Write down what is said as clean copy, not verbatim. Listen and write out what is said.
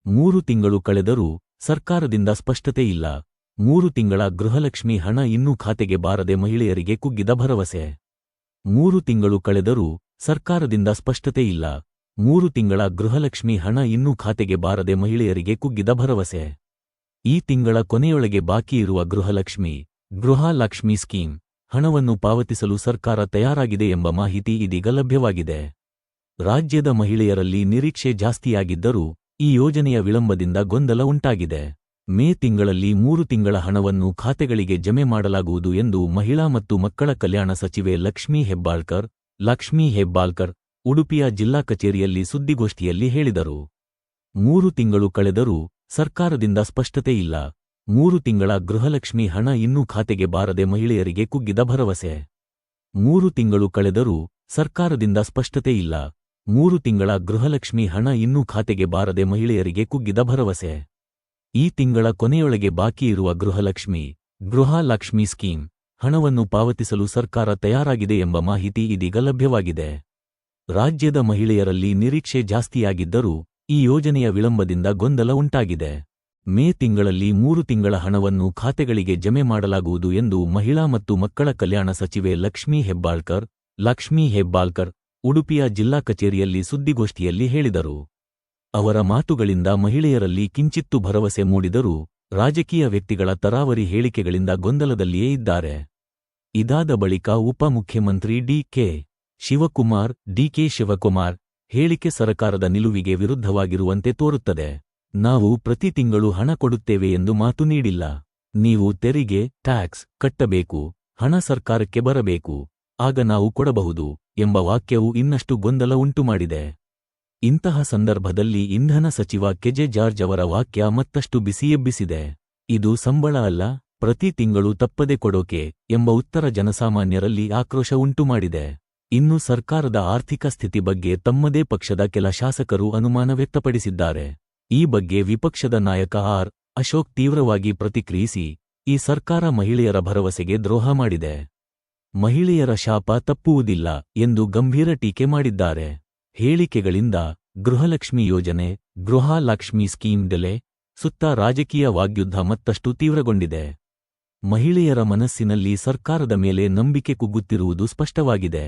3 ತಿಂಗಳು ಕಳೆದರೂ ಸರ್ಕಾರದಿಂದ ಸ್ಪಷ್ಟತೆ ಇಲ್ಲ. 3 ತಿಂಗಳ ಗೃಹಲಕ್ಷ್ಮಿ ಹಣ ಇನ್ನೂ ಖಾತೆಗೆ ಬಾರದೆ ಮಹಿಳೆಯರಿಗೆ ಕುಗ್ಗಿದ ಭರವಸೆ. 3 ತಿಂಗಳು ಕಳೆದರೂ ಸರ್ಕಾರದಿಂದ ಸ್ಪಷ್ಟತೆ ಇಲ್ಲ. 3 ತಿಂಗಳ ಗೃಹಲಕ್ಷ್ಮಿ ಹಣ ಇನ್ನೂ ಖಾತೆಗೆ ಬಾರದೆ ಮಹಿಳೆಯರಿಗೆ ಕುಗ್ಗಿದ ಭರವಸೆ. ಈ ತಿಂಗಳ ಕೊನೆಯೊಳಗೆ ಬಾಕಿಯಿರುವ ಗೃಹಲಕ್ಷ್ಮಿ ಸ್ಕೀಮ್ ಹಣವನ್ನು ಪಾವತಿಸಲು ಸರ್ಕಾರ ತಯಾರಾಗಿದೆ ಎಂಬ ಮಾಹಿತಿ ಇದೀಗ ಲಭ್ಯವಾಗಿದೆ. ರಾಜ್ಯದ ಮಹಿಳೆಯರಲ್ಲಿ ನಿರೀಕ್ಷೆ ಜಾಸ್ತಿಯಾಗಿದ್ದರೂ ಈ ಯೋಜನೆಯ ವಿಳಂಬದಿಂದ ಗೊಂದಲ ಉಂಟಾಗಿದೆ. ಮೇ ತಿಂಗಳಲ್ಲಿ 3 ತಿಂಗಳ ಹಣವನ್ನು ಖಾತೆಗಳಿಗೆ ಜಮೆ ಮಾಡಲಾಗುವುದು ಎಂದು ಮಹಿಳಾ ಮತ್ತು ಮಕ್ಕಳ ಕಲ್ಯಾಣ ಸಚಿವೆ ಲಕ್ಷ್ಮೀ ಹೆಬ್ಬಾಳ್ಕರ್ ಉಡುಪಿಯ ಜಿಲ್ಲಾ ಕಚೇರಿಯಲ್ಲಿ ಸುದ್ದಿಗೋಷ್ಠಿಯಲ್ಲಿ ಹೇಳಿದರು. 3 ತಿಂಗಳು ಕಳೆದರೂ ಸರ್ಕಾರದಿಂದ ಸ್ಪಷ್ಟತೆ ಇಲ್ಲ. 3 ತಿಂಗಳ ಗೃಹಲಕ್ಷ್ಮಿ ಹಣ ಇನ್ನೂ ಖಾತೆಗೆ ಬಾರದೆ ಮಹಿಳೆಯರಿಗೆ ಕುಗ್ಗಿದ ಭರವಸೆ. 3 ತಿಂಗಳು ಕಳೆದರೂ ಸರ್ಕಾರದಿಂದ ಸ್ಪಷ್ಟತೆ ಇಲ್ಲ. 3 ತಿಂಗಳ ಗೃಹಲಕ್ಷ್ಮಿ ಹಣ ಇನ್ನೂ ಖಾತೆಗೆ ಬಾರದೆ ಮಹಿಳೆಯರಿಗೆ ಕುಗ್ಗಿದ ಭರವಸೆ. ಈ ತಿಂಗಳ ಕೊನೆಯೊಳಗೆ ಬಾಕಿಯಿರುವ ಗೃಹಲಕ್ಷ್ಮಿ ಸ್ಕೀಮ್ ಹಣವನ್ನು ಪಾವತಿಸಲು ಸರ್ಕಾರ ತಯಾರಾಗಿದೆ ಎಂಬ ಮಾಹಿತಿ ಇದೀಗ ಲಭ್ಯವಾಗಿದೆ. ರಾಜ್ಯದ ಮಹಿಳೆಯರಲ್ಲಿ ನಿರೀಕ್ಷೆ ಜಾಸ್ತಿಯಾಗಿದ್ದರೂ ಈ ಯೋಜನೆಯ ವಿಳಂಬದಿಂದ ಗೊಂದಲ ಉಂಟಾಗಿದೆ. ಮೇ ತಿಂಗಳಲ್ಲಿ 3 ತಿಂಗಳ ಹಣವನ್ನು ಖಾತೆಗಳಿಗೆ ಜಮೆ ಮಾಡಲಾಗುವುದು ಎಂದು ಮಹಿಳಾ ಮತ್ತು ಮಕ್ಕಳ ಕಲ್ಯಾಣ ಸಚಿವೆ ಲಕ್ಷ್ಮೀ ಹೆಬ್ಬಾಳ್ಕರ್ ಉಡುಪಿಯ ಜಿಲ್ಲಾ ಕಚೇರಿಯಲ್ಲಿ ಸುದ್ದಿಗೋಷ್ಠಿಯಲ್ಲಿ ಹೇಳಿದರು. ಅವರ ಮಾತುಗಳಿಂದ ಮಹಿಳೆಯರಲ್ಲಿ ಕಿಂಚಿತ್ತು ಭರವಸೆ ಮೂಡಿದರೂ ರಾಜಕೀಯ ವ್ಯಕ್ತಿಗಳ ತರಾವರಿ ಹೇಳಿಕೆಗಳಿಂದ ಗೊಂದಲದಲ್ಲಿಯೇ ಇದ್ದಾರೆ. ಇದಾದ ಬಳಿಕ ಉಪಮುಖ್ಯಮಂತ್ರಿ ಡಿಕೆ ಶಿವಕುಮಾರ್ ಹೇಳಿಕೆ ಸರಕಾರದ ನಿಲುವಿಗೆ ವಿರುದ್ಧವಾಗಿರುವಂತೆ ತೋರುತ್ತದೆ. ನಾವು ಪ್ರತಿ ತಿಂಗಳು ಹಣ ಕೊಡುತ್ತೇವೆ ಎಂದು ಮಾತು ನೀಡಿಲ್ಲ. ನೀವು ತೆರಿಗೆ ಟ್ಯಾಕ್ಸ್ ಕಟ್ಟಬೇಕು, ಹಣ ಸರ್ಕಾರಕ್ಕೆ ಬರಬೇಕು, ಆಗ ನಾವು ಕೊಡಬಹುದು ಎಂಬ ವಾಕ್ಯವು ಇನ್ನಷ್ಟು ಗೊಂದಲ ಉಂಟುಮಾಡಿದೆ. ಇಂತಹ ಸಂದರ್ಭದಲ್ಲಿ ಇಂಧನ ಸಚಿವ ಕೆಜೆ ಜಾರ್ಜ್ ಅವರ ವಾಕ್ಯ ಮತ್ತಷ್ಟು ಬಿಸಿಯೆಬ್ಬಿಸಿದೆ. ಇದು ಸಂಬಳ ಅಲ್ಲ, ಪ್ರತಿ ತಿಂಗಳು ತಪ್ಪದೆ ಕೊಡೋಕೆ ಎಂಬ ಉತ್ತರ ಜನಸಾಮಾನ್ಯರಲ್ಲಿ ಆಕ್ರೋಶ ಉಂಟುಮಾಡಿದೆ. ಇನ್ನು ಸರ್ಕಾರದ ಆರ್ಥಿಕ ಸ್ಥಿತಿ ಬಗ್ಗೆ ತಮ್ಮದೇ ಪಕ್ಷದ ಕೆಲ ಶಾಸಕರು ಅನುಮಾನ ವ್ಯಕ್ತಪಡಿಸಿದ್ದಾರೆ. ಈ ಬಗ್ಗೆ ವಿಪಕ್ಷದ ನಾಯಕ ಅಶೋಕ್ ತೀವ್ರವಾಗಿ ಪ್ರತಿಕ್ರಿಯಿಸಿ, ಈ ಸರ್ಕಾರ ಮಹಿಳೆಯರ ಭರವಸೆಗೆ ದ್ರೋಹ ಮಾಡಿದೆ, ಮಹಿಳೆಯರ ಶಾಪ ತಪ್ಪುವುದಿಲ್ಲ ಎಂದು ಗಂಭೀರ ಟೀಕೆ ಮಾಡಿದ್ದಾರೆ. ಹೇಳಿಕೆಗಳಿಂದ ಗೃಹಲಕ್ಷ್ಮಿ ಯೋಜನೆ, ಗೃಹಲಕ್ಷ್ಮಿ ಸ್ಕೀಮ್ ಡೆಲೆ ಸುತ್ತ ರಾಜಕೀಯ ವಾಗ್ಯುದ್ಧ ಮತ್ತಷ್ಟು ತೀವ್ರಗೊಂಡಿದೆ. ಮಹಿಳೆಯರ ಮನಸ್ಸಿನಲ್ಲಿ ಸರ್ಕಾರದ ಮೇಲೆ ನಂಬಿಕೆ ಕುಗ್ಗುತ್ತಿರುವುದು ಸ್ಪಷ್ಟವಾಗಿದೆ.